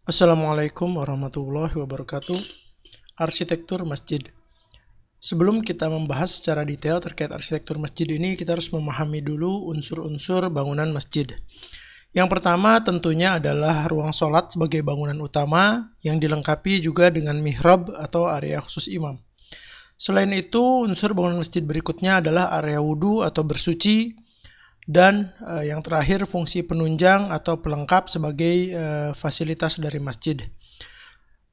Assalamualaikum warahmatullahi wabarakatuh. Arsitektur masjid. Sebelum kita membahas secara detail terkait arsitektur masjid ini, kita harus memahami dulu unsur-unsur bangunan masjid. Yang pertama tentunya adalah ruang sholat sebagai bangunan utama yang dilengkapi juga dengan mihrab atau area khusus imam. Selain itu, unsur bangunan masjid berikutnya adalah area wudhu atau bersuci, dan yang terakhir fungsi penunjang atau pelengkap sebagai fasilitas dari masjid.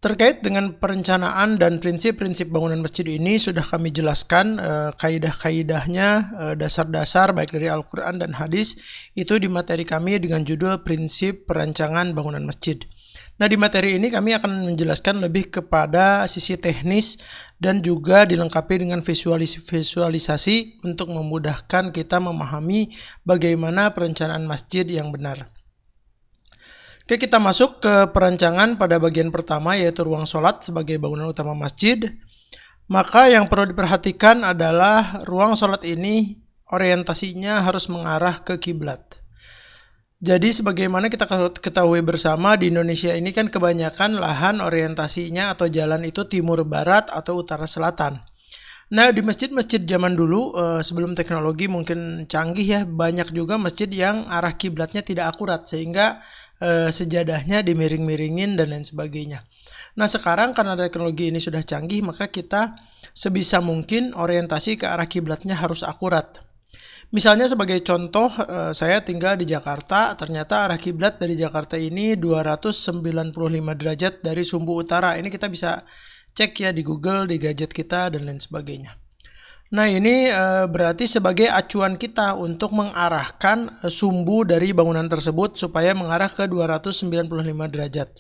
Terkait dengan perencanaan dan prinsip-prinsip bangunan masjid ini sudah kami jelaskan kaidah-kaidahnya, dasar-dasar baik dari Al-Quran dan hadis itu di materi kami dengan judul prinsip perancangan bangunan masjid. Nah, di materi ini kami akan menjelaskan lebih kepada sisi teknis dan juga dilengkapi dengan visualisasi untuk memudahkan kita memahami bagaimana perencanaan masjid yang benar. Oke, kita masuk ke perancangan pada bagian pertama, yaitu ruang sholat sebagai bangunan utama masjid. Maka yang perlu diperhatikan adalah ruang sholat ini orientasinya harus mengarah ke kiblat. Jadi sebagaimana kita ketahui bersama, di Indonesia ini kan kebanyakan lahan orientasinya atau jalan itu timur barat atau utara selatan. Nah, di masjid-masjid zaman dulu sebelum teknologi mungkin canggih ya, banyak juga masjid yang arah kiblatnya tidak akurat sehingga sejadahnya dimiring-miringin dan lain sebagainya. Nah, sekarang karena teknologi ini sudah canggih, maka kita sebisa mungkin orientasi ke arah kiblatnya harus akurat. Misalnya sebagai contoh, saya tinggal di Jakarta, ternyata arah kiblat dari Jakarta ini 295 derajat dari sumbu utara. Ini kita bisa cek ya di Google, di gadget kita, dan lain sebagainya. Nah, ini berarti sebagai acuan kita untuk mengarahkan sumbu dari bangunan tersebut supaya mengarah ke 295 derajat.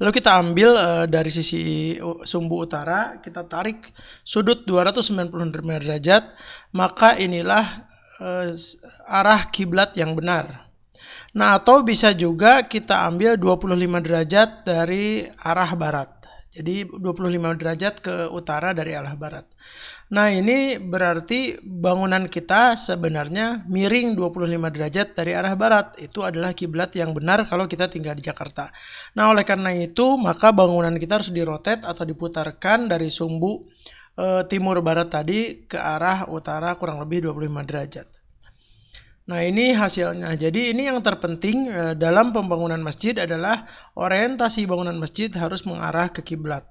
Lalu kita ambil dari sisi sumbu utara, kita tarik sudut 295 derajat, maka inilah arah kiblat yang benar. Nah, atau bisa juga kita ambil 25 derajat dari arah barat. Jadi 25 derajat ke utara dari arah barat. Nah, ini berarti bangunan kita sebenarnya miring 25 derajat dari arah barat. Itu adalah kiblat yang benar kalau kita tinggal di Jakarta. Nah, oleh karena itu, maka bangunan kita harus dirotet atau diputarkan dari sumbu timur barat tadi ke arah utara kurang lebih 25 derajat. Nah, ini hasilnya. Jadi ini yang terpenting dalam pembangunan masjid adalah orientasi bangunan masjid harus mengarah ke kiblat.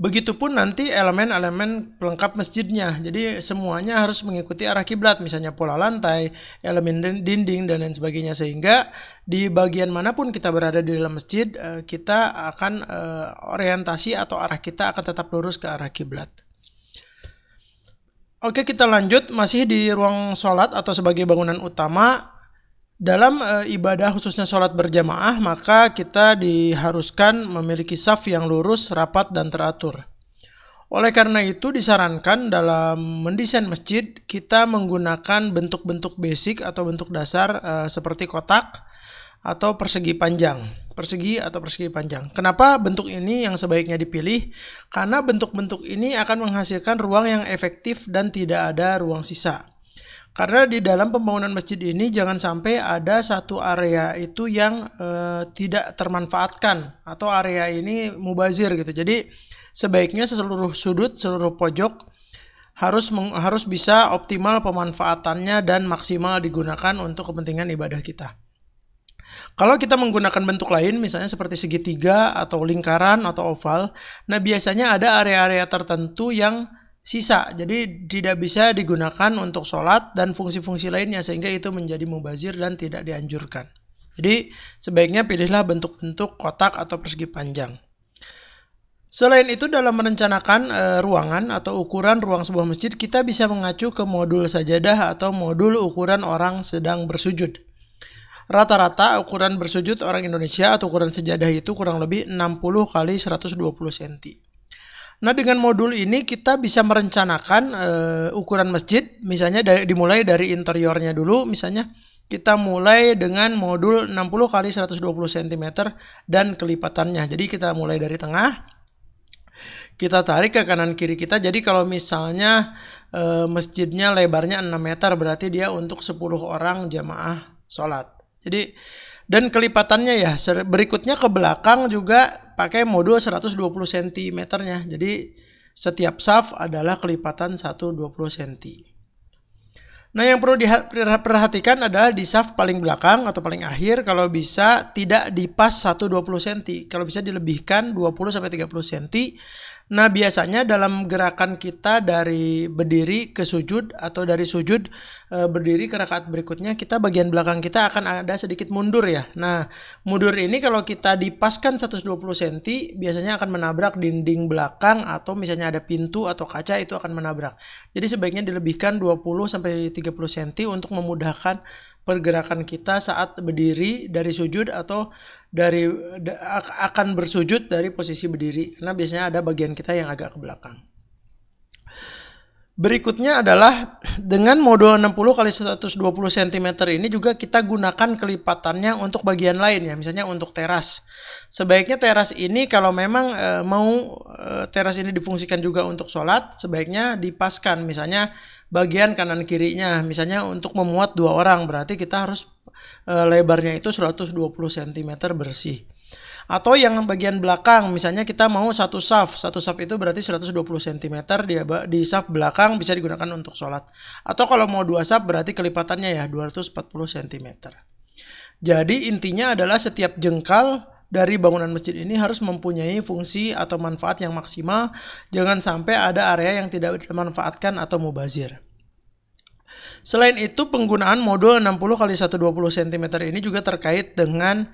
Begitupun nanti elemen-elemen pelengkap masjidnya. Jadi semuanya harus mengikuti arah kiblat, misalnya pola lantai, elemen dinding dan lain sebagainya, sehingga di bagian manapun kita berada di dalam masjid, kita akan orientasi atau arah kita akan tetap lurus ke arah kiblat. Oke, kita lanjut masih di ruang sholat atau sebagai bangunan utama. Dalam ibadah khususnya sholat berjamaah, maka kita diharuskan memiliki saf yang lurus, rapat, dan teratur. Oleh karena itu disarankan dalam mendesain masjid, kita menggunakan bentuk-bentuk basic atau bentuk dasar seperti kotak atau persegi panjang. Persegi atau persegi panjang. Kenapa bentuk ini yang sebaiknya dipilih? Karena bentuk-bentuk ini akan menghasilkan ruang yang efektif dan tidak ada ruang sisa. Karena di dalam pembangunan masjid ini jangan sampai ada satu area itu yang tidak termanfaatkan atau area ini mubazir gitu. Jadi sebaiknya seluruh sudut, seluruh pojok harus bisa optimal pemanfaatannya dan maksimal digunakan untuk kepentingan ibadah kita. Kalau kita menggunakan bentuk lain, misalnya seperti segitiga atau lingkaran atau oval, nah biasanya ada area-area tertentu yang sisa, jadi tidak bisa digunakan untuk sholat dan fungsi-fungsi lainnya, sehingga itu menjadi mubazir dan tidak dianjurkan. Jadi sebaiknya pilihlah bentuk-bentuk kotak atau persegi panjang. Selain itu, dalam merencanakan ruangan atau ukuran ruang sebuah masjid, kita bisa mengacu ke modul sajadah atau modul ukuran orang sedang bersujud. Rata-rata ukuran bersujud orang Indonesia atau ukuran sejadah itu kurang lebih 60 x 120 cm. Nah, dengan modul ini kita bisa merencanakan ukuran masjid, misalnya dimulai dari interiornya dulu, misalnya kita mulai dengan modul 60 x 120 cm dan kelipatannya. Jadi kita mulai dari tengah, kita tarik ke kanan kiri kita. Jadi kalau misalnya masjidnya lebarnya 6 meter, berarti dia untuk 10 orang jamaah sholat. Jadi Dan kelipatannya ya berikutnya ke belakang juga pakai modul 120 cm-nya. Jadi setiap saf adalah kelipatan 120 cm. Nah, yang perlu diperhatikan adalah di saf paling belakang atau paling akhir kalau bisa tidak dipas 120 cm. Kalau bisa dilebihkan 20 sampai 30 cm. Nah, biasanya dalam gerakan kita dari berdiri ke sujud atau dari sujud berdiri ke rakaat berikutnya, kita bagian belakang kita akan ada sedikit mundur ya. Nah, mundur ini kalau kita dipaskan 120 cm, biasanya akan menabrak dinding belakang atau misalnya ada pintu atau kaca, itu akan menabrak. Jadi sebaiknya dilebihkan 20 sampai 30 cm untuk memudahkan pergerakan kita saat berdiri dari sujud atau akan bersujud dari posisi berdiri, karena biasanya ada bagian kita yang agak ke belakang. Berikutnya adalah dengan modul 60 kali 120 cm ini juga kita gunakan kelipatannya untuk bagian lain ya, misalnya untuk teras. Sebaiknya teras ini kalau memang teras ini difungsikan juga untuk sholat, sebaiknya dipaskan misalnya bagian kanan kirinya, misalnya untuk memuat 2 orang, berarti kita harus lebarnya itu 120 cm bersih. Atau yang bagian belakang, misalnya kita mau satu saf itu berarti 120 cm di saf belakang bisa digunakan untuk sholat. Atau kalau mau 2 saf berarti kelipatannya ya 240 cm. Jadi intinya adalah setiap jengkal dari bangunan masjid ini harus mempunyai fungsi atau manfaat yang maksimal. Jangan sampai ada area yang tidak dimanfaatkan atau mubazir. Selain itu, penggunaan modul 60 kali 120 cm ini juga terkait dengan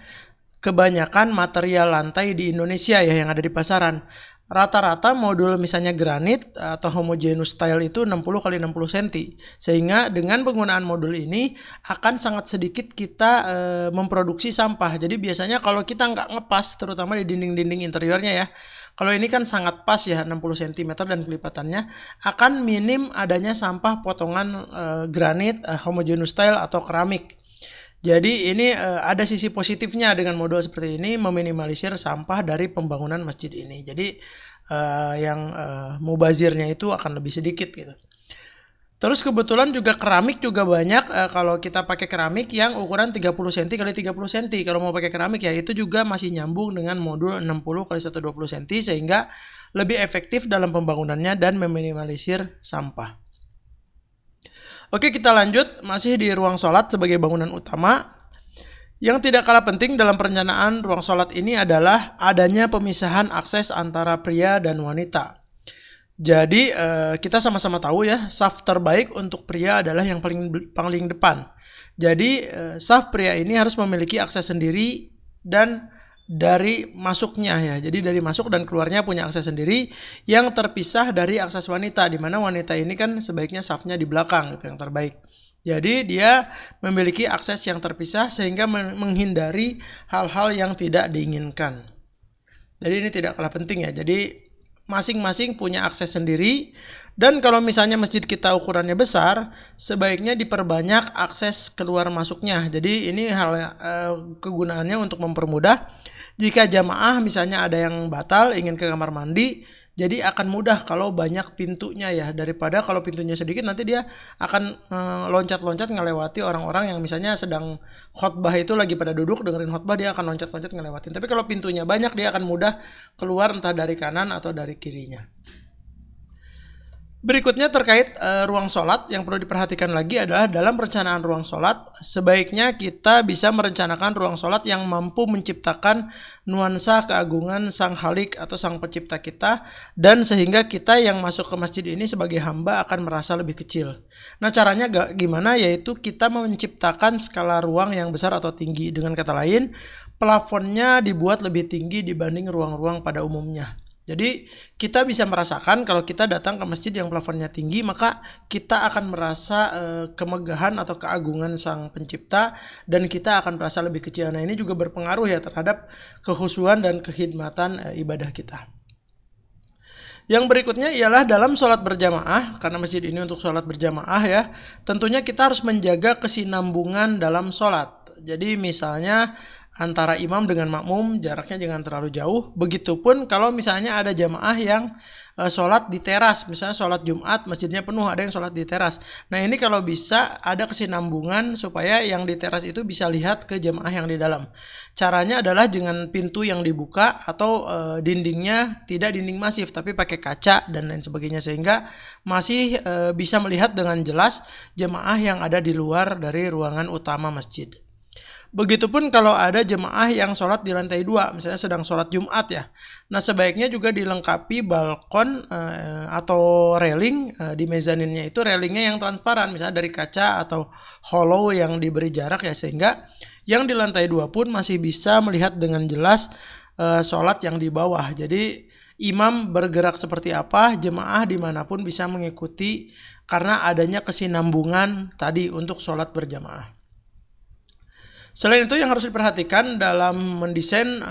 kebanyakan material lantai di Indonesia ya yang ada di pasaran. Rata-rata modul misalnya granit atau homogeneous tile itu 60 kali 60 cm. Sehingga dengan penggunaan modul ini akan sangat sedikit kita memproduksi sampah. Jadi biasanya kalau kita nggak ngepas, terutama di dinding-dinding interiornya ya, kalau ini kan sangat pas ya 60 cm dan kelipatannya, akan minim adanya sampah potongan granit, homogeneous tile atau keramik. Jadi ini ada sisi positifnya dengan modul seperti ini, meminimalisir sampah dari pembangunan masjid ini. Jadi yang mubazirnya itu akan lebih sedikit gitu. Terus kebetulan juga keramik juga banyak, kalau kita pakai keramik yang ukuran 30 cm kali 30 cm. Kalau mau pakai keramik ya itu juga masih nyambung dengan modul 60 kali 120 cm sehingga lebih efektif dalam pembangunannya dan meminimalisir sampah. Oke, kita lanjut masih di ruang sholat sebagai bangunan utama. Yang tidak kalah penting dalam perencanaan ruang sholat ini adalah adanya pemisahan akses antara pria dan wanita. Jadi kita sama-sama tahu ya, saf terbaik untuk pria adalah yang paling depan. Jadi saf pria ini harus memiliki akses sendiri dan dari masuknya ya. Jadi dari masuk dan keluarnya punya akses sendiri yang terpisah dari akses wanita, di mana wanita ini kan sebaiknya safnya di belakang, itu yang terbaik. Jadi dia memiliki akses yang terpisah sehingga menghindari hal-hal yang tidak diinginkan. Jadi ini tidak kalah penting ya. Jadi masing-masing punya akses sendiri, dan kalau misalnya masjid kita ukurannya besar, sebaiknya diperbanyak akses keluar masuknya. Jadi ini hal kegunaannya untuk mempermudah jika jamaah misalnya ada yang batal ingin ke kamar mandi, jadi akan mudah kalau banyak pintunya ya, daripada kalau pintunya sedikit nanti dia akan loncat-loncat ngelewati orang-orang yang misalnya sedang khotbah itu lagi pada duduk dengerin khotbah, dia akan loncat-loncat ngelewatin. Tapi kalau pintunya banyak dia akan mudah keluar entah dari kanan atau dari kirinya. Berikutnya terkait ruang sholat, yang perlu diperhatikan lagi adalah dalam perencanaan ruang sholat, sebaiknya kita bisa merencanakan ruang sholat yang mampu menciptakan nuansa keagungan Sang Khalik atau Sang Pencipta kita, dan sehingga kita yang masuk ke masjid ini sebagai hamba akan merasa lebih kecil. Nah, caranya gimana? Yaitu kita menciptakan skala ruang yang besar atau tinggi. Dengan kata lain, plafonnya dibuat lebih tinggi dibanding ruang-ruang pada umumnya. Jadi kita bisa merasakan kalau kita datang ke masjid yang plafonnya tinggi, maka kita akan merasa kemegahan atau keagungan Sang Pencipta, dan kita akan merasa lebih kecil. Nah, ini juga berpengaruh ya terhadap kekhusyuan dan kekhidmatan ibadah kita. Yang berikutnya ialah dalam sholat berjamaah, karena masjid ini untuk sholat berjamaah ya, tentunya kita harus menjaga kesinambungan dalam sholat. Jadi misalnya antara imam dengan makmum jaraknya jangan terlalu jauh. Begitupun kalau misalnya ada jamaah yang sholat di teras, misalnya sholat Jumat masjidnya penuh, ada yang sholat di teras. Nah ini kalau bisa ada kesinambungan supaya yang di teras itu bisa lihat ke jamaah yang di dalam. Caranya adalah dengan pintu yang dibuka atau dindingnya tidak dinding masif tapi pakai kaca dan lain sebagainya, sehingga masih bisa melihat dengan jelas jamaah yang ada di luar dari ruangan utama masjid. Begitupun kalau ada jemaah yang sholat di lantai 2, misalnya sedang sholat Jumat ya. Nah sebaiknya juga dilengkapi balkon atau railing di mezaninnya itu railingnya yang transparan, misalnya dari kaca atau hollow yang diberi jarak ya, sehingga yang di lantai 2 pun masih bisa melihat dengan jelas sholat yang di bawah. Jadi imam bergerak seperti apa, jemaah dimanapun bisa mengikuti karena adanya kesinambungan tadi untuk sholat berjamaah. Selain itu yang harus diperhatikan dalam mendesain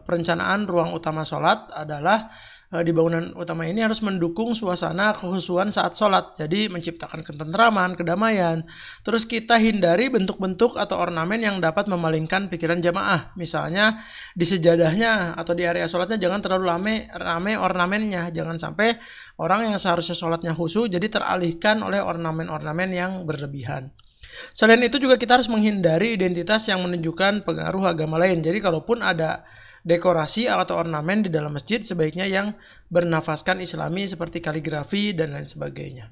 perencanaan ruang utama sholat adalah di bangunan utama ini harus mendukung suasana kekhusyuan saat sholat. Jadi menciptakan ketentraman, kedamaian. Terus kita hindari bentuk-bentuk atau ornamen yang dapat memalingkan pikiran jamaah. Misalnya di sejadahnya atau di area sholatnya jangan terlalu rame ornamennya. Jangan sampai orang yang seharusnya sholatnya khusyuk jadi teralihkan oleh ornamen-ornamen yang berlebihan. Selain itu juga kita harus menghindari identitas yang menunjukkan pengaruh agama lain. Jadi kalaupun ada dekorasi atau ornamen di dalam masjid sebaiknya yang bernafaskan islami seperti kaligrafi dan lain sebagainya.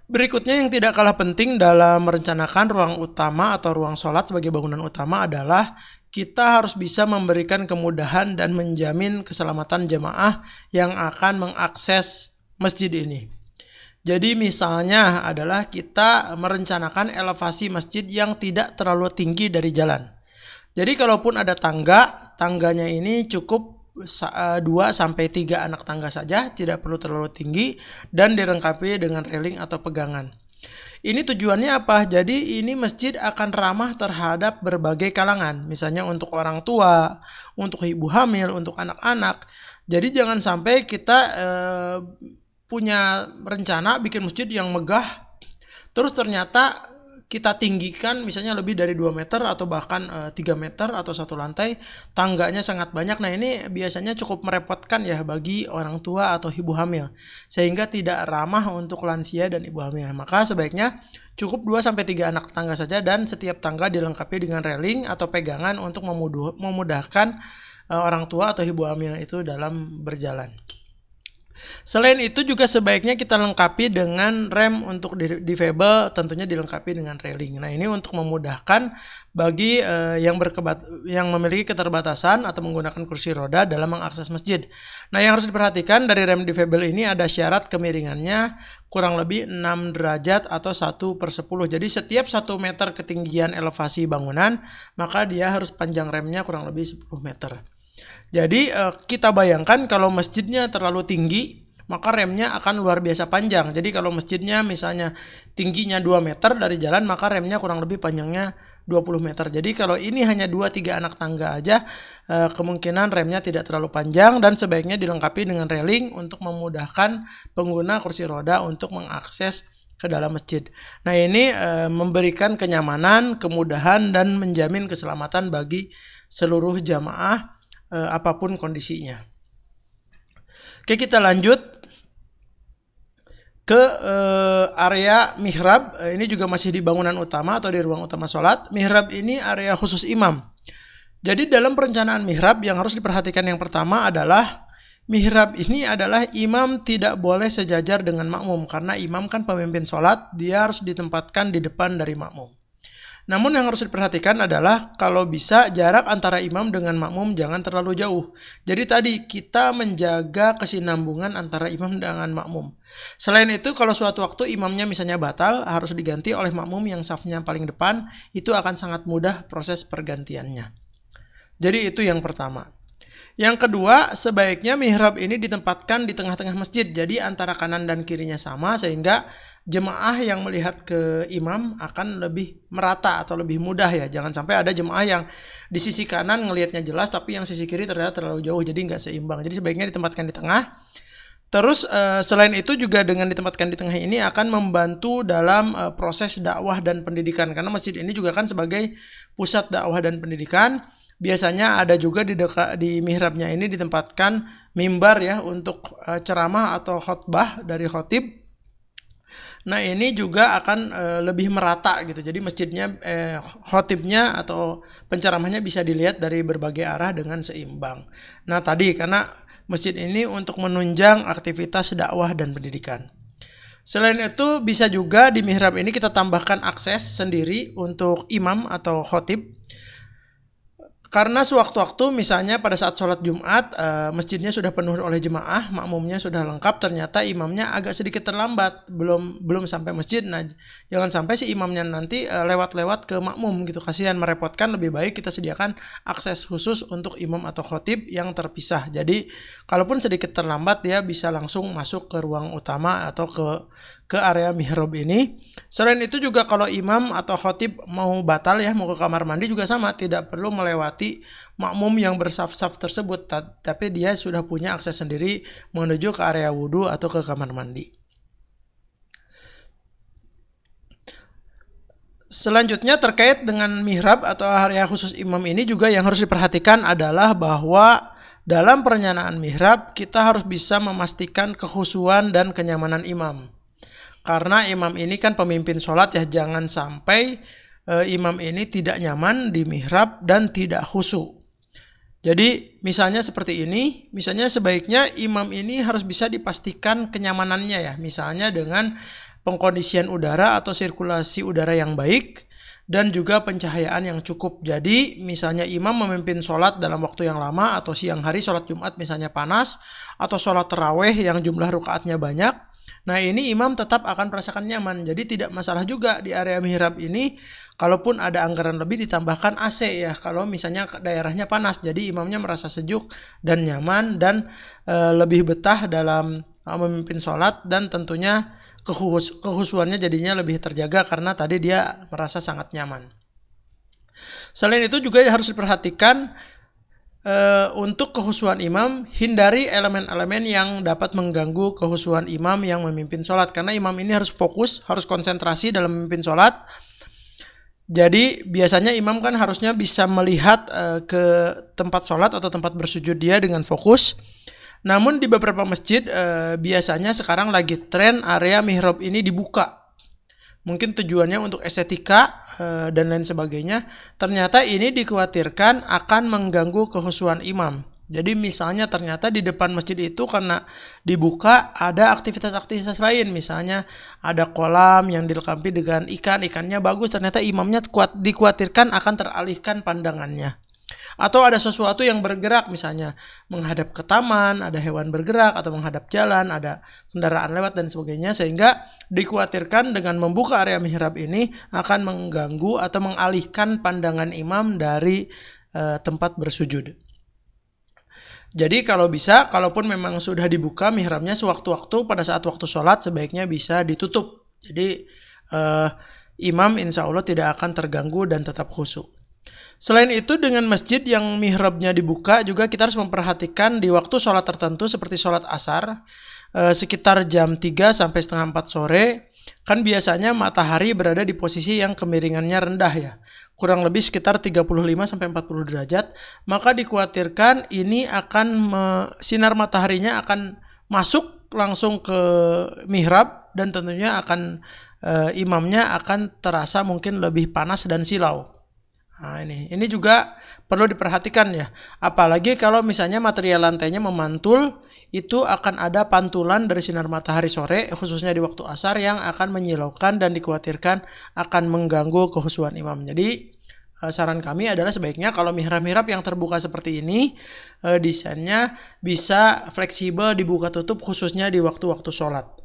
Berikutnya yang tidak kalah penting dalam merencanakan ruang utama atau ruang sholat sebagai bangunan utama adalah kita harus bisa memberikan kemudahan dan menjamin keselamatan jemaah yang akan mengakses masjid ini. Jadi misalnya adalah kita merencanakan elevasi masjid yang tidak terlalu tinggi dari jalan. Jadi kalaupun ada tangganya ini cukup 2-3 anak tangga saja, tidak perlu terlalu tinggi dan dilengkapi dengan railing atau pegangan. Ini tujuannya apa? Jadi ini masjid akan ramah terhadap berbagai kalangan, misalnya untuk orang tua, untuk ibu hamil, untuk anak-anak. Jadi jangan sampai kita punya rencana bikin masjid yang megah, terus ternyata kita tinggikan misalnya lebih dari 2 meter atau bahkan 3 meter atau 1 lantai, tangganya sangat banyak. Nah ini biasanya cukup merepotkan ya bagi orang tua atau ibu hamil, sehingga tidak ramah untuk lansia dan ibu hamil. Maka sebaiknya cukup 2-3 anak tangga saja dan setiap tangga dilengkapi dengan railing atau pegangan untuk memudahkan orang tua atau ibu hamil itu dalam berjalan. Selain itu juga sebaiknya kita lengkapi dengan rem untuk difabel, tentunya dilengkapi dengan railing. Nah ini untuk memudahkan bagi yang memiliki keterbatasan atau menggunakan kursi roda dalam mengakses masjid. Nah yang harus diperhatikan dari rem difabel ini ada syarat kemiringannya kurang lebih 6 derajat atau 1/10. Jadi setiap 1 meter ketinggian elevasi bangunan maka dia harus panjang remnya kurang lebih 10 meter. Jadi kita bayangkan kalau masjidnya terlalu tinggi, maka remnya akan luar biasa panjang. Jadi kalau masjidnya misalnya tingginya 2 meter dari jalan, maka remnya kurang lebih panjangnya 20 meter. Jadi kalau ini hanya 2-3 anak tangga aja, kemungkinan remnya tidak terlalu panjang dan sebaiknya dilengkapi dengan railing untuk memudahkan pengguna kursi roda untuk mengakses ke dalam masjid. Nah ini memberikan kenyamanan, kemudahan dan menjamin keselamatan bagi seluruh jamaah apapun kondisinya. Oke, kita lanjut ke area mihrab. Ini juga masih di bangunan utama atau di ruang utama sholat. Mihrab ini area khusus imam. Jadi dalam perencanaan mihrab yang harus diperhatikan yang pertama adalah mihrab ini adalah imam tidak boleh sejajar dengan makmum, karena imam kan pemimpin sholat, dia harus ditempatkan di depan dari makmum. Namun yang harus diperhatikan adalah kalau bisa jarak antara imam dengan makmum jangan terlalu jauh. Jadi tadi kita menjaga kesinambungan antara imam dengan makmum. Selain itu kalau suatu waktu imamnya misalnya batal harus diganti oleh makmum yang safnya paling depan, itu akan sangat mudah proses pergantiannya. Jadi itu yang pertama. Yang kedua, sebaiknya mihrab ini ditempatkan di tengah-tengah masjid. Jadi antara kanan dan kirinya sama sehingga jemaah yang melihat ke imam akan lebih merata atau lebih mudah ya. Jangan sampai ada jemaah yang di sisi kanan ngelihatnya jelas tapi yang sisi kiri ternyata terlalu jauh, jadi nggak seimbang. Jadi sebaiknya ditempatkan di tengah. Terus selain itu juga dengan ditempatkan di tengah ini akan membantu dalam proses dakwah dan pendidikan, karena masjid ini juga kan sebagai pusat dakwah dan pendidikan. Biasanya ada juga di mihrabnya ini ditempatkan mimbar ya untuk ceramah atau khotbah dari khotib. Nah ini juga akan lebih merata gitu. Jadi masjidnya, khotibnya atau penceramahnya bisa dilihat dari berbagai arah dengan seimbang. Nah tadi karena masjid ini untuk menunjang aktivitas dakwah dan pendidikan. Selain itu bisa juga di mihrab ini kita tambahkan akses sendiri untuk imam atau khotib. Karena sewaktu-waktu misalnya pada saat sholat Jumat, masjidnya sudah penuh oleh jemaah, makmumnya sudah lengkap, ternyata imamnya agak sedikit terlambat, belum sampai masjid. Nah, jangan sampai si imamnya nanti lewat-lewat ke makmum gitu, kasihan merepotkan. Lebih baik kita sediakan akses khusus untuk imam atau khotib yang terpisah. Jadi, kalaupun sedikit terlambat dia bisa langsung masuk ke ruang utama atau ke area mihrab ini. Selain itu juga kalau imam atau khotib mau batal ya, mau ke kamar mandi juga sama, tidak perlu melewati makmum yang bersaf-saf tersebut, tapi dia sudah punya akses sendiri menuju ke area wudhu atau ke kamar mandi. Selanjutnya terkait dengan mihrab atau area khusus imam ini juga yang harus diperhatikan adalah bahwa dalam perencanaan mihrab kita harus bisa memastikan kekhusyuan dan kenyamanan imam. Karena imam ini kan pemimpin sholat ya, jangan sampai imam ini tidak nyaman di mihrab dan tidak khusyuk. Jadi misalnya seperti ini, misalnya sebaiknya imam ini harus bisa dipastikan kenyamanannya ya, misalnya dengan pengkondisian udara atau sirkulasi udara yang baik dan juga pencahayaan yang cukup. Jadi misalnya imam memimpin sholat dalam waktu yang lama atau siang hari sholat Jumat misalnya panas, atau sholat taraweh yang jumlah rakaatnya banyak. Nah ini imam tetap akan merasakan nyaman. Jadi tidak masalah juga di area mihrab ini kalaupun ada anggaran lebih ditambahkan AC ya, kalau misalnya daerahnya panas. Jadi imamnya merasa sejuk dan nyaman dan lebih betah dalam memimpin sholat, dan tentunya kekhusyuannya jadinya lebih terjaga karena tadi dia merasa sangat nyaman. Selain itu juga harus diperhatikan untuk kekhusyuan imam, hindari elemen-elemen yang dapat mengganggu kekhusyuan imam yang memimpin sholat. Karena imam ini harus fokus, harus konsentrasi dalam memimpin sholat. Jadi biasanya imam kan harusnya bisa melihat ke tempat sholat atau tempat bersujud dia dengan fokus. Namun di beberapa masjid biasanya sekarang lagi tren area mihrab ini dibuka. Mungkin tujuannya untuk estetika dan lain sebagainya. Ternyata ini dikhawatirkan akan mengganggu kekhusyuan imam. Jadi misalnya ternyata di depan masjid itu karena dibuka ada aktivitas-aktivitas lain. Misalnya ada kolam yang dilengkapi dengan ikannya bagus. Ternyata imamnya dikhawatirkan akan teralihkan pandangannya. Atau ada sesuatu yang bergerak, misalnya menghadap ke taman, ada hewan bergerak, atau menghadap jalan, ada kendaraan lewat dan sebagainya, sehingga dikhawatirkan dengan membuka area mihrab ini akan mengganggu atau mengalihkan pandangan imam dari tempat bersujud. Jadi kalau bisa, kalaupun memang sudah dibuka mihrabnya sewaktu-waktu pada saat waktu sholat sebaiknya bisa ditutup. Jadi imam insya Allah tidak akan terganggu dan tetap khusyuk. Selain itu dengan masjid yang mihrabnya dibuka juga kita harus memperhatikan di waktu sholat tertentu seperti sholat asar sekitar jam 3 sampai setengah 4 sore kan biasanya matahari berada di posisi yang kemiringannya rendah ya, kurang lebih sekitar 35 sampai 40 derajat, maka dikhawatirkan ini akan sinar mataharinya akan masuk langsung ke mihrab dan tentunya akan imamnya akan terasa mungkin lebih panas dan silau. Nah ini juga perlu diperhatikan ya. Apalagi kalau misalnya material lantainya memantul, itu akan ada pantulan dari sinar matahari sore, khususnya di waktu asar yang akan menyilaukan dan dikhawatirkan akan mengganggu kekhusyuan imam. Jadi saran kami adalah sebaiknya kalau mihrab-mihrab yang terbuka seperti ini, desainnya bisa fleksibel dibuka tutup khususnya di waktu-waktu sholat.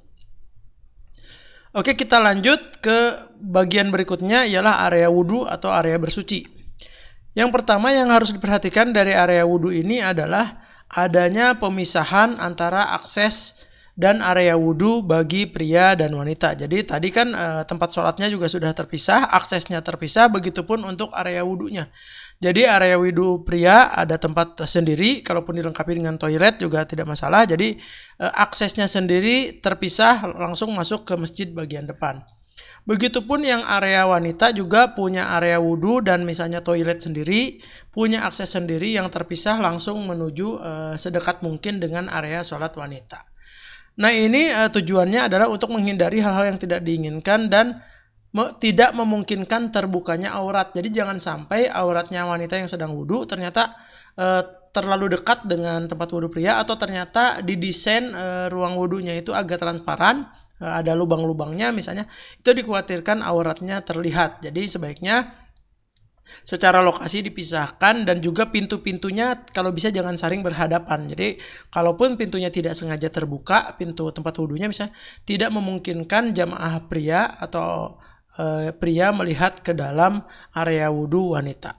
Oke, kita lanjut ke bagian berikutnya ialah area wudhu atau area bersuci. Yang pertama yang harus diperhatikan dari area wudhu ini adalah adanya pemisahan antara akses dan area wudhu bagi pria dan wanita. Jadi tadi kan tempat sholatnya juga sudah terpisah, aksesnya terpisah, begitupun untuk area wudhunya. Jadi area wudhu pria ada tempat sendiri, kalaupun dilengkapi dengan toilet juga tidak masalah. Jadi aksesnya sendiri terpisah, langsung masuk ke masjid bagian depan. Begitupun yang area wanita juga punya area wudhu dan misalnya toilet sendiri, punya akses sendiri yang terpisah langsung menuju sedekat mungkin dengan area sholat wanita. Nah ini tujuannya adalah untuk menghindari hal-hal yang tidak diinginkan dan tidak memungkinkan terbukanya aurat. Jadi jangan sampai auratnya wanita yang sedang wudhu ternyata terlalu dekat dengan tempat wudhu pria, atau ternyata didesain ruang wudhunya itu agak transparan, ada lubang-lubangnya misalnya, itu dikhawatirkan auratnya terlihat. Jadi sebaiknya secara lokasi dipisahkan, dan juga pintu-pintunya kalau bisa jangan saling berhadapan. Jadi kalaupun pintunya tidak sengaja terbuka, pintu tempat wudhunya misalnya tidak memungkinkan jamaah pria atau pria melihat ke dalam area wudhu wanita.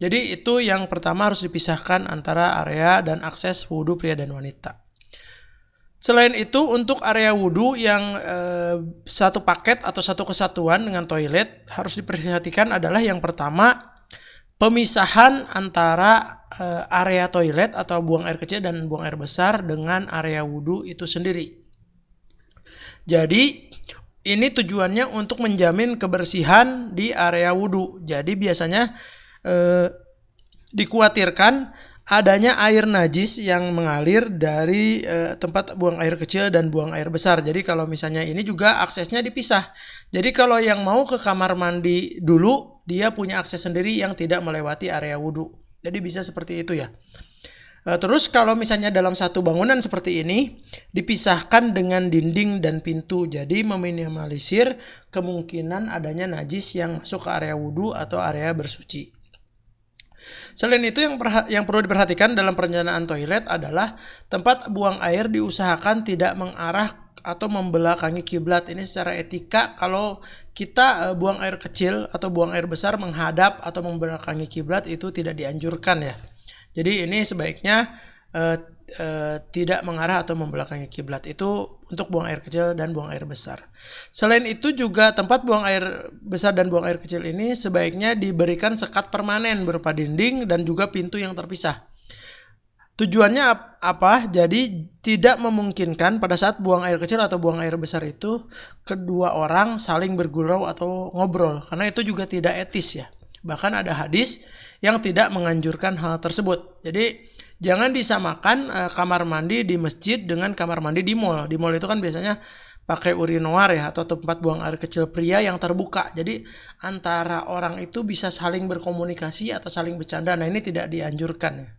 Jadi itu yang pertama, harus dipisahkan antara area dan akses wudhu pria dan wanita. Selain itu, untuk area wudhu yang satu paket atau satu kesatuan dengan toilet, harus diperhatikan adalah yang pertama, pemisahan antara area toilet atau buang air kecil dan buang air besar dengan area wudhu itu sendiri. Jadi ini tujuannya untuk menjamin kebersihan di area wudhu. Jadi biasanya dikhawatirkan adanya air najis yang mengalir dari tempat buang air kecil dan buang air besar. Jadi kalau misalnya ini juga aksesnya dipisah. Jadi kalau yang mau ke kamar mandi dulu, dia punya akses sendiri yang tidak melewati area wudhu. Jadi bisa seperti itu ya. Terus kalau misalnya dalam satu bangunan seperti ini, dipisahkan dengan dinding dan pintu. Jadi meminimalisir kemungkinan adanya najis yang masuk ke area wudhu atau area bersuci. Selain itu, yang perlu diperhatikan dalam perencanaan toilet adalah tempat buang air diusahakan tidak mengarah atau membelakangi kiblat. Ini secara etika, kalau kita buang air kecil atau buang air besar menghadap atau membelakangi kiblat itu tidak dianjurkan ya. Jadi ini sebaiknya tidak mengarah atau membelakangi kiblat. Itu untuk buang air kecil dan buang air besar. Selain itu juga tempat buang air besar dan buang air kecil ini sebaiknya diberikan sekat permanen berupa dinding dan juga pintu yang terpisah. Tujuannya apa? Jadi tidak memungkinkan pada saat buang air kecil atau buang air besar itu kedua orang saling bergurau atau ngobrol, karena itu juga tidak etis ya. Bahkan ada hadis yang tidak menganjurkan hal tersebut. Jadi jangan disamakan kamar mandi di masjid dengan kamar mandi di mall. Di mall itu kan biasanya pakai urinoir ya, atau tempat buang air kecil pria yang terbuka. Jadi antara orang itu bisa saling berkomunikasi atau saling bercanda. Nah ini tidak dianjurkan ya.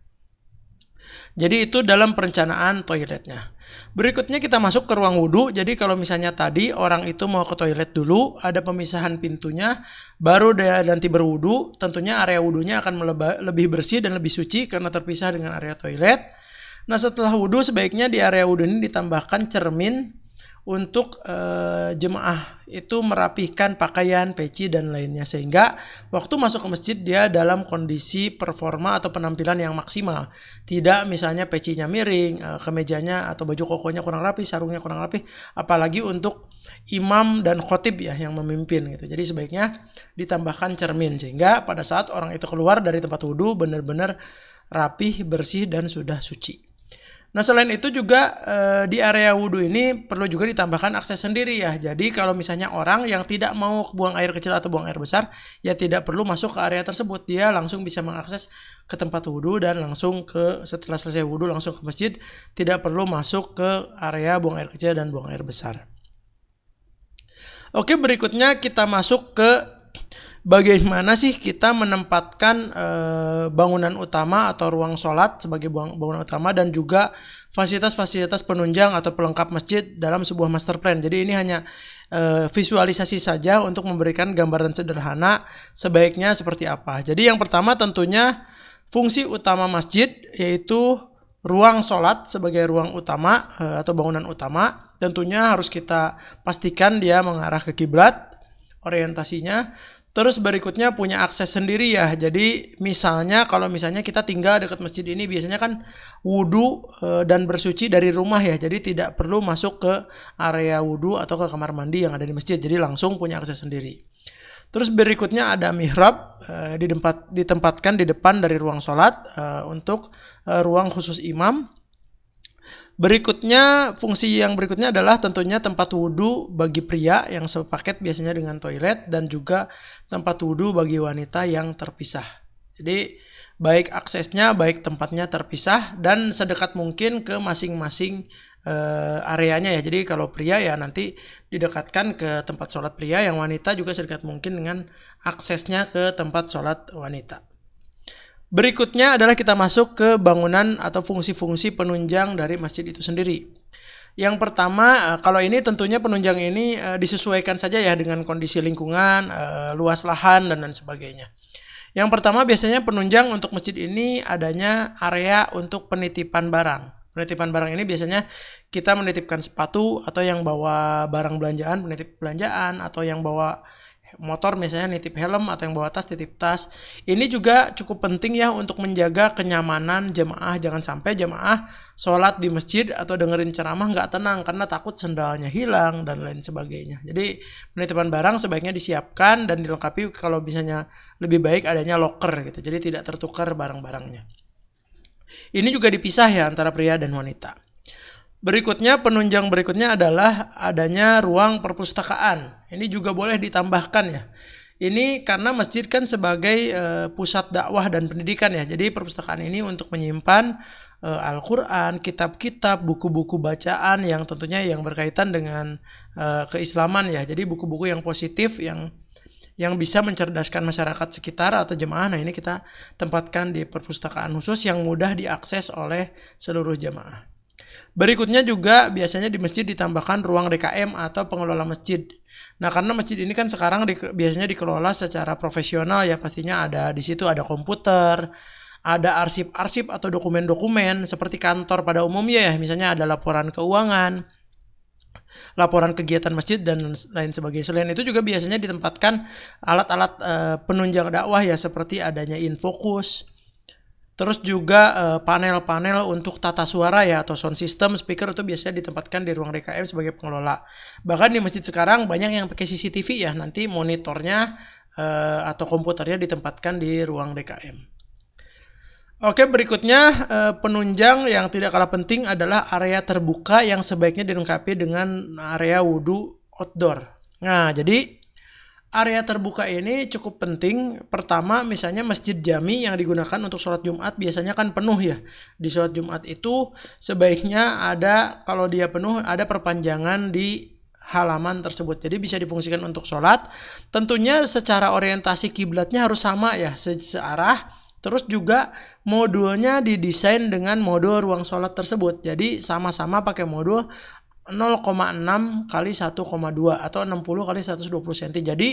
Jadi itu dalam perencanaan toiletnya. Berikutnya kita masuk ke ruang wudhu. Jadi kalau misalnya tadi orang itu mau ke toilet dulu, ada pemisahan pintunya, baru dia nanti berwudhu, tentunya area wudhunya akan lebih bersih dan lebih suci karena terpisah dengan area toilet. Nah setelah wudhu, sebaiknya di area wudhu ini ditambahkan cermin untuk jemaah itu merapihkan pakaian, peci, dan lainnya. Sehingga waktu masuk ke masjid dia dalam kondisi performa atau penampilan yang maksimal. Tidak misalnya pecinya miring, kemejanya atau baju kokonya kurang rapi, sarungnya kurang rapi. Apalagi untuk imam dan khotib ya yang memimpin gitu. Jadi sebaiknya ditambahkan cermin. Sehingga pada saat orang itu keluar dari tempat wudhu benar-benar rapih, bersih, dan sudah suci. Nah selain itu juga di area wudhu ini perlu juga ditambahkan akses sendiri ya. Jadi kalau misalnya orang yang tidak mau buang air kecil atau buang air besar, ya tidak perlu masuk ke area tersebut. Dia langsung bisa mengakses ke tempat wudhu dan langsung setelah selesai wudhu langsung ke masjid. Tidak perlu masuk ke area buang air kecil dan buang air besar. Oke, berikutnya kita masuk ke bagaimana sih kita menempatkan bangunan utama atau ruang sholat sebagai bangunan utama, dan juga fasilitas-fasilitas penunjang atau pelengkap masjid dalam sebuah master plan. Jadi ini hanya visualisasi saja untuk memberikan gambaran sederhana sebaiknya seperti apa. Jadi yang pertama tentunya fungsi utama masjid, yaitu ruang sholat sebagai ruang utama atau bangunan utama. Tentunya harus kita pastikan dia mengarah ke kiblat, orientasinya. Terus berikutnya punya akses sendiri ya. Jadi misalnya kalau misalnya kita tinggal dekat masjid ini, biasanya kan wudhu dan bersuci dari rumah ya. Jadi tidak perlu masuk ke area wudhu atau ke kamar mandi yang ada di masjid. Jadi langsung punya akses sendiri. Terus berikutnya ada mihrab, ditempatkan di depan dari ruang sholat untuk ruang khusus imam. Berikutnya, fungsi yang berikutnya adalah tentunya tempat wudhu bagi pria yang sepaket biasanya dengan toilet, dan juga tempat wudhu bagi wanita yang terpisah. Jadi baik aksesnya, baik tempatnya terpisah dan sedekat mungkin ke masing-masing areanya ya. Jadi kalau pria ya nanti didekatkan ke tempat sholat pria, yang wanita juga sedekat mungkin dengan aksesnya ke tempat sholat wanita. Berikutnya adalah kita masuk ke bangunan atau fungsi-fungsi penunjang dari masjid itu sendiri. Yang pertama, kalau ini tentunya penunjang ini disesuaikan saja ya dengan kondisi lingkungan, luas lahan, dan lain sebagainya. Yang pertama biasanya penunjang untuk masjid ini adanya area untuk penitipan barang. Penitipan barang ini biasanya kita menitipkan sepatu, atau yang bawa barang belanjaan, penitip belanjaan, atau yang bawa motor misalnya nitip helm, atau yang bawa tas titip tas. Ini juga cukup penting ya untuk menjaga kenyamanan jemaah. Jangan sampai jemaah sholat di masjid atau dengerin ceramah nggak tenang karena takut sendalnya hilang dan lain sebagainya. Jadi penitipan barang sebaiknya disiapkan dan dilengkapi, kalau misalnya lebih baik adanya locker gitu, jadi tidak tertukar barang-barangnya. Ini juga dipisah ya antara pria dan wanita. Berikutnya, penunjang berikutnya adalah adanya ruang perpustakaan. Ini juga boleh ditambahkan ya. Ini karena masjid kan sebagai pusat dakwah dan pendidikan ya. Jadi perpustakaan ini untuk menyimpan Al-Quran, kitab-kitab, buku-buku bacaan yang tentunya yang berkaitan dengan keislaman ya. Jadi buku-buku yang positif yang bisa mencerdaskan masyarakat sekitar atau jemaah. Nah, ini kita tempatkan di perpustakaan khusus yang mudah diakses oleh seluruh jemaah. Berikutnya juga biasanya di masjid ditambahkan ruang DKM atau pengelola masjid. Nah, karena masjid ini kan sekarang biasanya dikelola secara profesional ya, pastinya ada di situ ada komputer, ada arsip-arsip atau dokumen-dokumen seperti kantor pada umumnya ya, misalnya ada laporan keuangan, laporan kegiatan masjid dan lain sebagainya. Selain itu juga biasanya ditempatkan alat-alat penunjang dakwah ya, seperti adanya infocus. Terus juga panel-panel untuk tata suara ya, atau sound system, speaker itu biasanya ditempatkan di ruang DKM sebagai pengelola. Bahkan di masjid sekarang banyak yang pakai CCTV ya, nanti monitornya atau komputernya ditempatkan di ruang DKM. Oke, berikutnya penunjang yang tidak kalah penting adalah area terbuka yang sebaiknya dilengkapi dengan area wudhu outdoor. Nah, jadi area terbuka ini cukup penting. Pertama, misalnya masjid jami yang digunakan untuk sholat Jumat biasanya kan penuh ya. Di sholat Jumat itu sebaiknya ada, kalau dia penuh, ada perpanjangan di halaman tersebut. Jadi bisa difungsikan untuk sholat. Tentunya secara orientasi kiblatnya harus sama ya, searah. Terus juga modulnya didesain dengan modul ruang sholat tersebut. Jadi sama-sama pakai modul 0,6 kali 1,2 atau 60 kali 120 cm. Jadi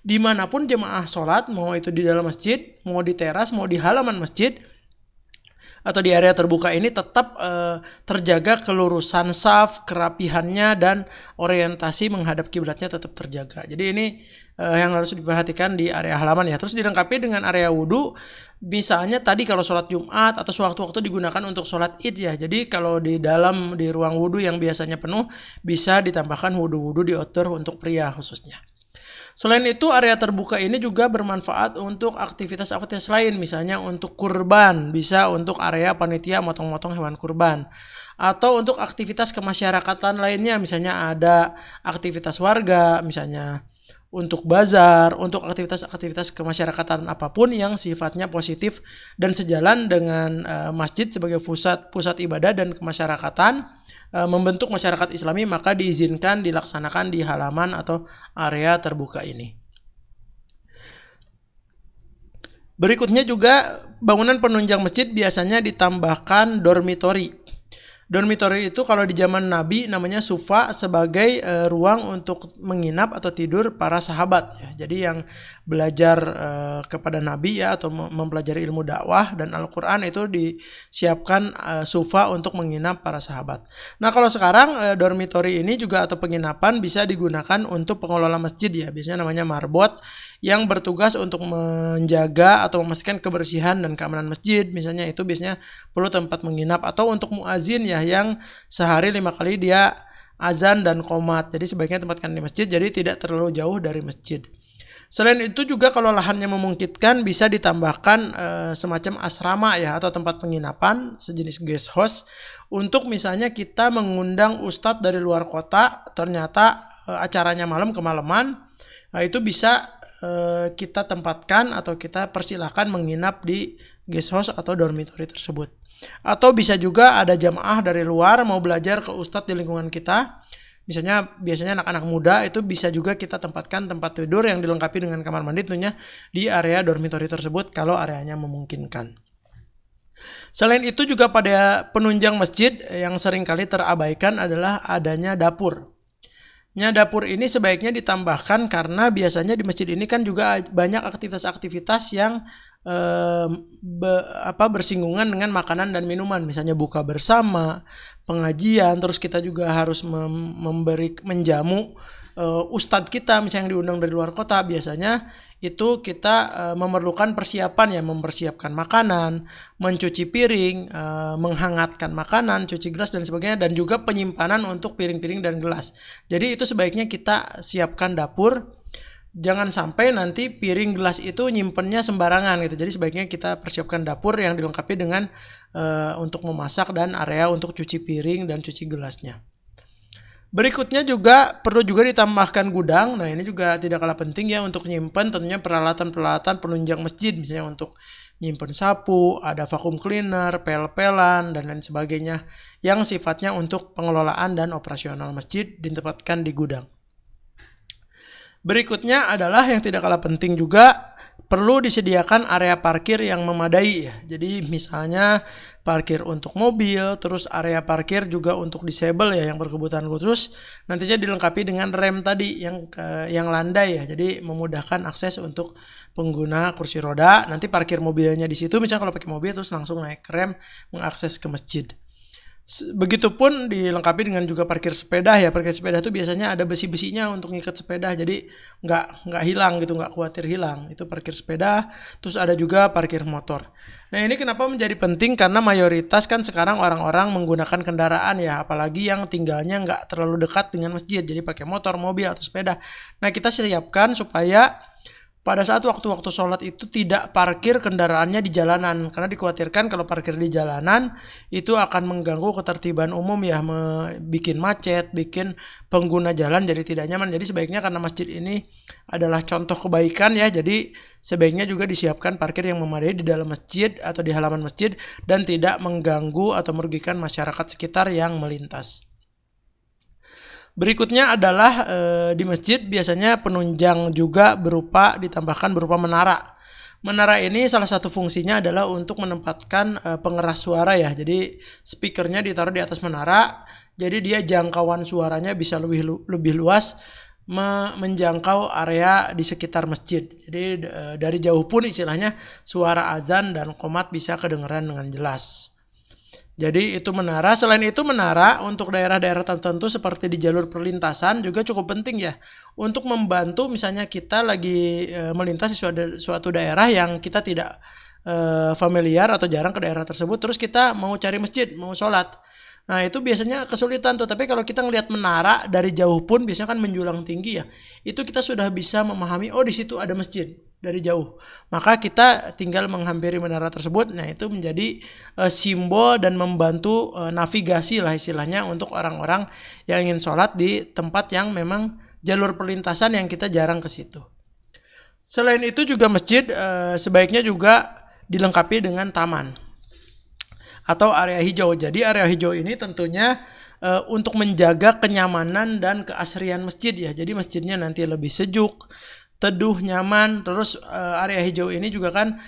dimanapun jemaah sholat, mau itu di dalam masjid, mau di teras, mau di halaman masjid, atau di area terbuka ini tetap terjaga kelurusan saf, kerapihannya, dan orientasi menghadap kiblatnya tetap terjaga. Jadi ini yang harus diperhatikan di area halaman ya. Terus dilengkapi dengan area wudhu. Misalnya tadi kalau sholat Jumat atau sewaktu-waktu digunakan untuk sholat Id ya. Jadi kalau di ruang wudhu yang biasanya penuh, bisa ditambahkan wudhu-wudhu di outdoor untuk pria khususnya. Selain itu, area terbuka ini juga bermanfaat untuk aktivitas-aktivitas lain, misalnya untuk kurban, bisa untuk area panitia motong-motong hewan kurban, atau untuk aktivitas kemasyarakatan lainnya, misalnya ada aktivitas warga, misalnya untuk bazar, untuk aktivitas-aktivitas kemasyarakatan apapun yang sifatnya positif dan sejalan dengan masjid sebagai pusat ibadah dan kemasyarakatan, membentuk masyarakat Islami, maka diizinkan dilaksanakan di halaman atau area terbuka ini. Berikutnya juga bangunan penunjang masjid biasanya ditambahkan dormitori. Dormitori itu kalau di zaman Nabi namanya sufa, sebagai ruang untuk menginap atau tidur para sahabat ya. Jadi yang belajar kepada Nabi ya, atau mempelajari ilmu dakwah dan Al-Quran, itu disiapkan sufa untuk menginap para sahabat. Nah, kalau sekarang dormitori ini juga atau penginapan bisa digunakan untuk pengelola masjid ya. Biasanya namanya marbot, yang bertugas untuk menjaga atau memastikan kebersihan dan keamanan masjid. Misalnya itu biasanya perlu tempat menginap, atau untuk muazin ya, yang sehari 5 kali dia azan dan qomat. Jadi sebaiknya tempatkan di masjid, jadi tidak terlalu jauh dari masjid. Selain itu juga kalau lahannya memungkinkan bisa ditambahkan semacam asrama ya atau tempat penginapan sejenis guest house untuk misalnya kita mengundang ustadz dari luar kota, ternyata acaranya malam kemalaman, itu bisa kita tempatkan atau kita persilahkan menginap di guest house atau dormitory tersebut. Atau bisa juga ada jamaah dari luar mau belajar ke ustadz di lingkungan kita. Misalnya biasanya anak-anak muda itu bisa juga kita tempatkan tempat tidur yang dilengkapi dengan kamar mandi tentunya di area dormitory tersebut kalau areanya memungkinkan. Selain itu juga pada penunjang masjid yang seringkali terabaikan adalah adanya dapur. Dapur ini sebaiknya ditambahkan karena biasanya di masjid ini kan juga banyak aktivitas-aktivitas yang bersinggungan dengan makanan dan minuman, misalnya buka bersama, pengajian, terus kita juga harus menjamu ustadz kita misalnya yang diundang dari luar kota. Biasanya itu kita memerlukan persiapan ya, mempersiapkan makanan, mencuci piring, menghangatkan makanan, cuci gelas dan sebagainya, dan juga penyimpanan untuk piring-piring dan gelas. Jadi itu sebaiknya kita siapkan dapur. Jangan sampai nanti piring gelas itu nyimpennya sembarangan gitu. Jadi sebaiknya kita persiapkan dapur yang dilengkapi dengan untuk memasak dan area untuk cuci piring dan cuci gelasnya. Berikutnya juga perlu juga ditambahkan gudang. Nah ini juga tidak kalah penting ya untuk nyimpen tentunya peralatan-peralatan penunjang masjid, misalnya untuk nyimpen sapu, ada vacuum cleaner, pel-pelan dan lain sebagainya yang sifatnya untuk pengelolaan dan operasional masjid ditempatkan di gudang. Berikutnya adalah yang tidak kalah penting juga perlu disediakan area parkir yang memadai ya. Jadi misalnya parkir untuk mobil, terus area parkir juga untuk disable ya yang berkebutuhan khusus, nantinya dilengkapi dengan rem tadi yang landai ya. Jadi memudahkan akses untuk pengguna kursi roda. Nanti parkir mobilnya di situ, misalnya kalau pakai mobil terus langsung naik rem mengakses ke masjid. Begitupun dilengkapi dengan juga parkir sepeda ya. Parkir sepeda itu biasanya ada besi-besinya untuk ngikat sepeda, jadi nggak hilang gitu, nggak khawatir hilang. Itu parkir sepeda. Terus ada juga parkir motor. Nah ini kenapa menjadi penting, karena mayoritas kan sekarang orang-orang menggunakan kendaraan ya, apalagi yang tinggalnya nggak terlalu dekat dengan masjid, jadi pakai motor, mobil atau sepeda. Nah kita siapkan supaya pada saat waktu-waktu sholat itu tidak parkir kendaraannya di jalanan, karena dikhawatirkan kalau parkir di jalanan itu akan mengganggu ketertiban umum ya, bikin macet, bikin pengguna jalan jadi tidak nyaman. Jadi sebaiknya karena masjid ini adalah contoh kebaikan ya, jadi sebaiknya juga disiapkan parkir yang memadai di dalam masjid atau di halaman masjid dan tidak mengganggu atau merugikan masyarakat sekitar yang melintas. Berikutnya adalah di masjid biasanya penunjang juga ditambahkan berupa menara. Menara ini salah satu fungsinya adalah untuk menempatkan pengeras suara ya. Jadi speakernya ditaruh di atas menara, jadi dia jangkauan suaranya bisa lebih luas, menjangkau area di sekitar masjid. Jadi dari jauh pun istilahnya suara azan dan qomat bisa kedengaran dengan jelas. Jadi itu menara. Selain itu menara untuk daerah-daerah tertentu seperti di jalur perlintasan juga cukup penting ya, untuk membantu misalnya kita lagi melintas di suatu daerah yang kita tidak familiar atau jarang ke daerah tersebut, terus kita mau cari masjid, mau sholat. Nah itu biasanya kesulitan tuh, tapi kalau kita ngelihat menara dari jauh pun biasanya kan menjulang tinggi ya, itu kita sudah bisa memahami oh di situ ada masjid dari jauh. Maka kita tinggal menghampiri menara tersebut. Nah itu menjadi simbol dan membantu navigasi lah istilahnya untuk orang-orang yang ingin sholat di tempat yang memang jalur perlintasan yang kita jarang ke situ. Selain itu juga masjid sebaiknya juga dilengkapi dengan taman atau area hijau. Jadi area hijau ini tentunya untuk menjaga kenyamanan dan keasrian masjid ya. Jadi masjidnya nanti lebih sejuk, teduh, nyaman. Terus area hijau ini juga kan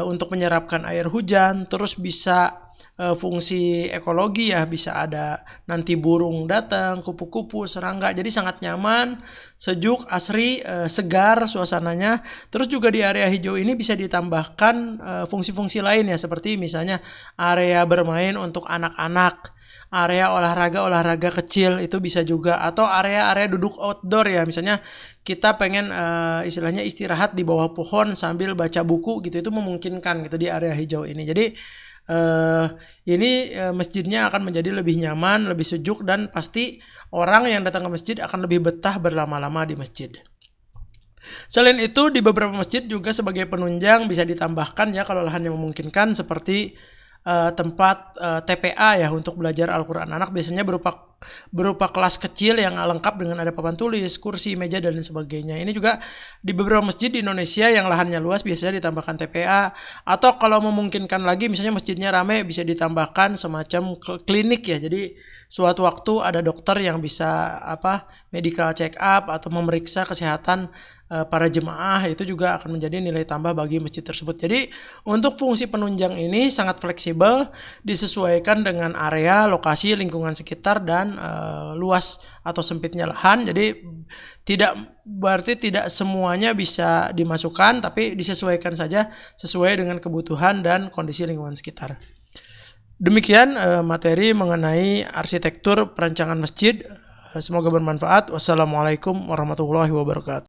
untuk menyerapkan air hujan, terus bisa fungsi ekologi ya, bisa ada nanti burung datang, kupu-kupu, serangga. Jadi sangat nyaman, sejuk, asri, segar suasananya. Terus juga di area hijau ini bisa ditambahkan fungsi-fungsi lain ya, seperti misalnya area bermain untuk anak-anak, area olahraga kecil itu bisa juga, atau area-area duduk outdoor ya, misalnya kita pengen istilahnya istirahat di bawah pohon sambil baca buku gitu, itu memungkinkan gitu di area hijau ini. Jadi ini masjidnya akan menjadi lebih nyaman, lebih sejuk, dan pasti orang yang datang ke masjid akan lebih betah berlama-lama di masjid. Selain itu di beberapa masjid juga sebagai penunjang bisa ditambahkan ya kalau lahannya memungkinkan seperti tempat TPA ya untuk belajar Al-Qur'an anak biasanya berupa kelas kecil yang lengkap dengan ada papan tulis, kursi, meja dan lain sebagainya. Ini juga di beberapa masjid di Indonesia yang lahannya luas biasanya ditambahkan TPA atau kalau memungkinkan lagi misalnya masjidnya ramai bisa ditambahkan semacam klinik ya. Jadi suatu waktu ada dokter yang bisa medical check up atau memeriksa kesehatan para jemaah, itu juga akan menjadi nilai tambah bagi masjid tersebut. Jadi untuk fungsi penunjang ini sangat fleksibel, disesuaikan dengan area, lokasi, lingkungan sekitar dan luas atau sempitnya lahan. Jadi berarti tidak semuanya bisa dimasukkan, tapi disesuaikan saja sesuai dengan kebutuhan dan kondisi lingkungan sekitar. Demikian materi mengenai arsitektur perancangan masjid. Semoga bermanfaat. Wassalamualaikum warahmatullahi wabarakatuh.